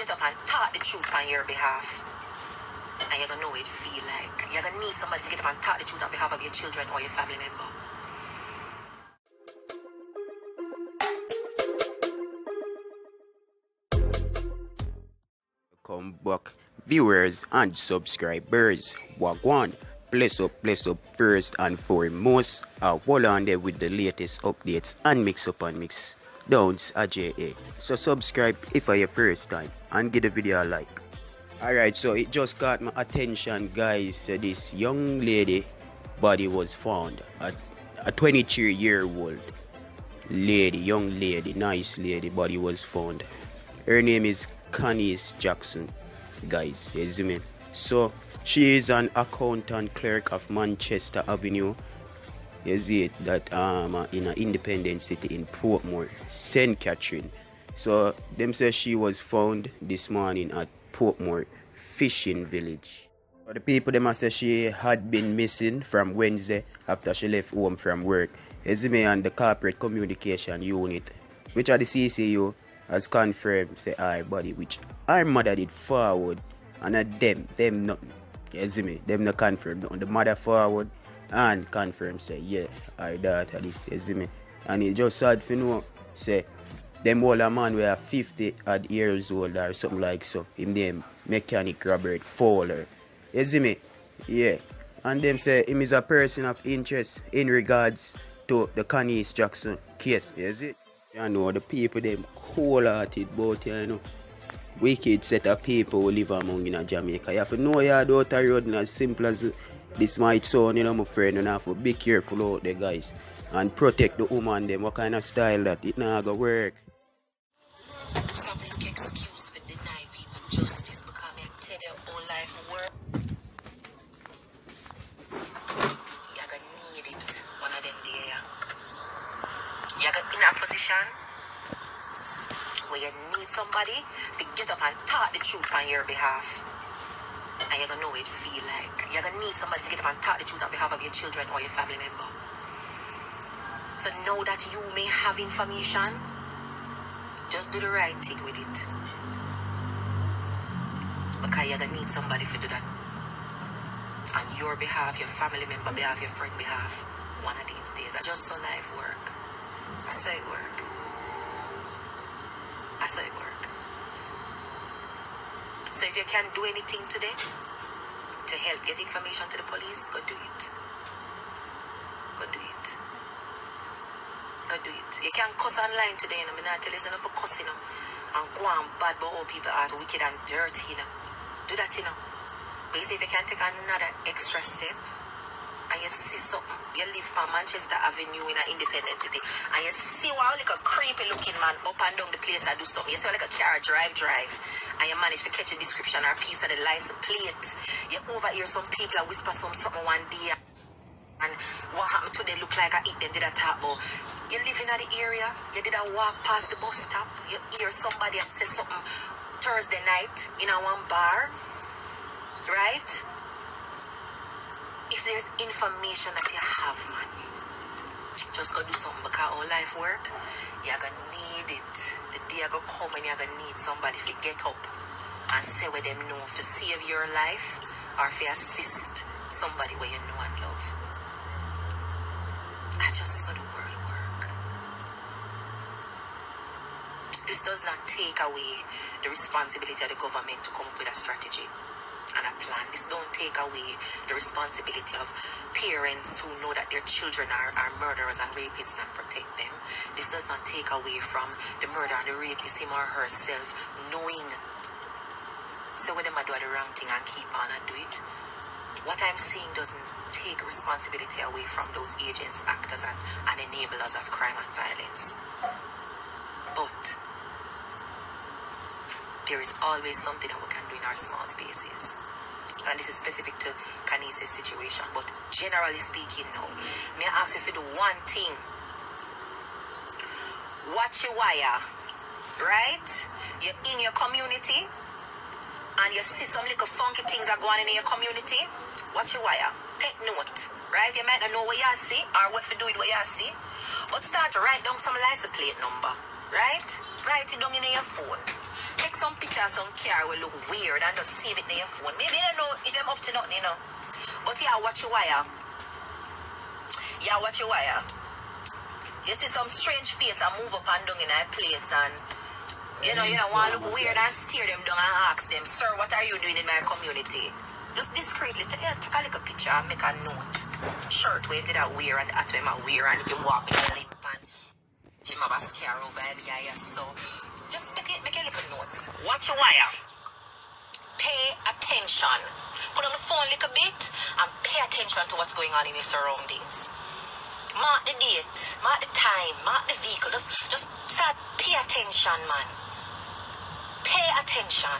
get up and talk the truth on your behalf. And you're gonna know what it feel like. You're gonna need somebody to get up and talk the truth on behalf of your children or your family member. Come back, viewers and subscribers. Wagwan, bless up first and foremost. Wull on there with the latest updates and mix up and mix downs at JA. So subscribe if for your first time and give the video a like. Alright, so it just caught my attention, guys. This young lady body was found. A 23-year-old lady, young lady, nice lady body was found. Her name is Janice Jackson, guys. You see me? So she is an accountant clerk of Manchester Avenue. You see it, that in an independent city in Portmore, St. Catherine. So them say she was found this morning at Portmore fishing village. So the people them say she had been missing from Wednesday after she left home from work. You see me, and the corporate communication unit, which are the CCU, has confirmed, say, our body, which our mother did forward, and them nothing. You see me? Them not confirm nothing. The mother forward and confirm, say, yeah, our daughter this, you see me? And it just sad for know, say, them older man were 50 odd years old or something like so. Him name Mechanic Robert Fowler. You see me? Yeah. And them say him is a person of interest in regards to the Janice Jackson case. You see? You know, the people them cold-hearted about you know. Wicked set of people who live among in Jamaica. You have to know your daughter road, and as simple as this might sound, you know, my friend, and have to be careful out there, guys. And protect the woman them. What kind of style that it not gonna work. Some look excuse for deny people justice because they tell their own life work. You're gonna need it one of them day. You're in a position where you need somebody to get up and talk the truth on your behalf. And you're gonna know what it feel like. You're gonna need somebody to get up and talk the truth on behalf of your children or your family member. So now that you may have information, just do the right thing with it. Because you're gonna need somebody to do that. On your behalf, your family member behalf, your friend behalf. One of these days. I just saw life work. I saw it work. I saw it work. So if you can do anything today to help get information to the police, go do it. Go do it. Go do it. You can cuss online today, you know. I'm not telling you enough for cussing, you know. And go on bad, but all people are wicked and dirty, you know. Do that, you know. But you see, if you can take another extra step, and you see something, you live from Manchester Avenue in an independent city, and you see one like a creepy looking man up and down the place and do something. You see like a car drive, and you manage to catch a description or a piece of the license plate. You overhear some people and whisper something one day, and what happened to them look like I eat them, did I talk about. You live in the area, you did a walk past the bus stop, you hear somebody say something Thursday night in a one bar, right? If there's information that you have, man, just go do something because all life work, you're going to need it. The day you're going to come and you're going to need somebody to get up and say what them know to save your life or to assist somebody where you know and love. I just saw the world work. This does not take away the responsibility of the government to come up with a strategy and a plan. This don't take away the responsibility of parents who know that their children are murderers and rapists and protect them. This does not take away from the murderer and the rapist, him or herself, knowing. So when them do the wrong thing and keep on and do it, what I'm saying doesn't take responsibility away from those agents, actors and enablers of crime and violence. But there is always something that we can do in our small spaces. And this is specific to Khanice's situation. But generally speaking now, may I ask you for the one thing. Watch your wire, right? You're in your community and you see some little funky things are going on in your community. Watch your wire. Take note, right? You might not know what you see or what to do with what you see. But start to write down some license plate number, right? Write it down in your phone. Take take some pictures, some car will look weird and just save it in your phone. Maybe you don't know if them up to nothing, you know. But yeah, watch your wire. Yeah, watch your wire. You see some strange face and move up and down in a place and you don't want to look weird and steer them down and ask them, sir, what are you doing in my community? Just discreetly take a little picture and make a note. Shirt wave did that wear and that way my wear and if you walk with a limp and him have a scare over him, yeah, so just make a little notes. Watch your wire. Pay attention. Put on the phone a little bit and pay attention to what's going on in your surroundings. Mark the date, mark the time, mark the vehicle. Just start pay attention, man. Pay attention.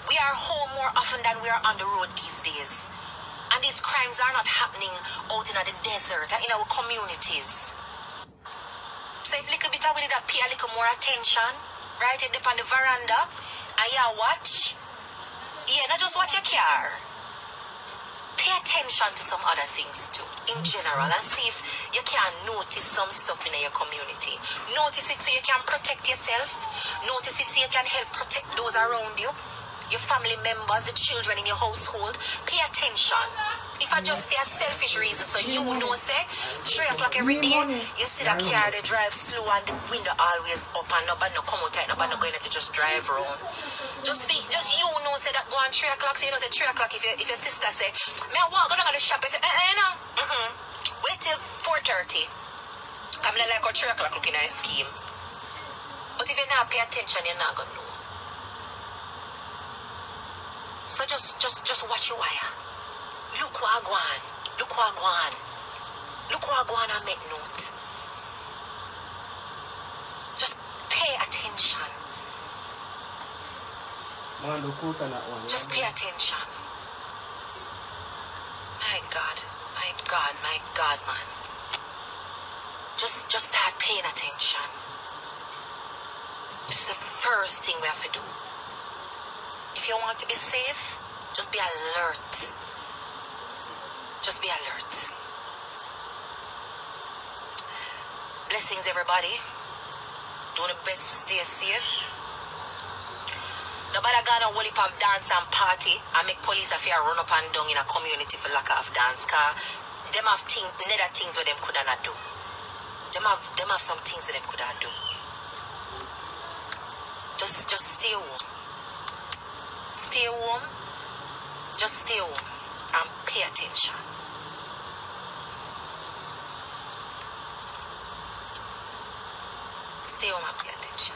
We are home more often than we are on the road these days. And these crimes are not happening out in the desert and in our communities. So if a little bit we need to pay a little more attention, right? It up on the veranda and you watch. Yeah, not just watch your car. Pay attention to some other things too, in general, and see if you can notice some stuff in your community. Notice it so you can protect yourself. Notice it so you can help protect those around you. Your family members, the children in your household. Pay attention. If I just for a selfish reason, so you know, say, 3 o'clock every day, you see that car, they drive slow and the window always up and up and no come out and up and no going to just drive around. Just you know, say that go on 3 o'clock, so you know, say 3 o'clock if your sister say, may I walk, go down to the shop, I say, no. Wait till 4:30. Come like how 3 o'clock looking at a scheme. But if you not pay attention, you're not going to know. So just watch your wire. Look what I go on. Look what I go on. Look what I go on and make note. Just pay attention. Man, look out on that one. Just pay attention. My God, my God, my God, man. Just start paying attention. This is the first thing we have to do. If you want to be safe, just be alert. Just be alert. Blessings, everybody. Doing the best to stay safe. Nobody gonna whole heap of dance and party and make police affair run up and down in a community for lack of dance. Cause them have other things where them could not do. Them have some things that them could not do. Just stay home. Stay home. Just stay home and pay attention. Stay home and pay attention.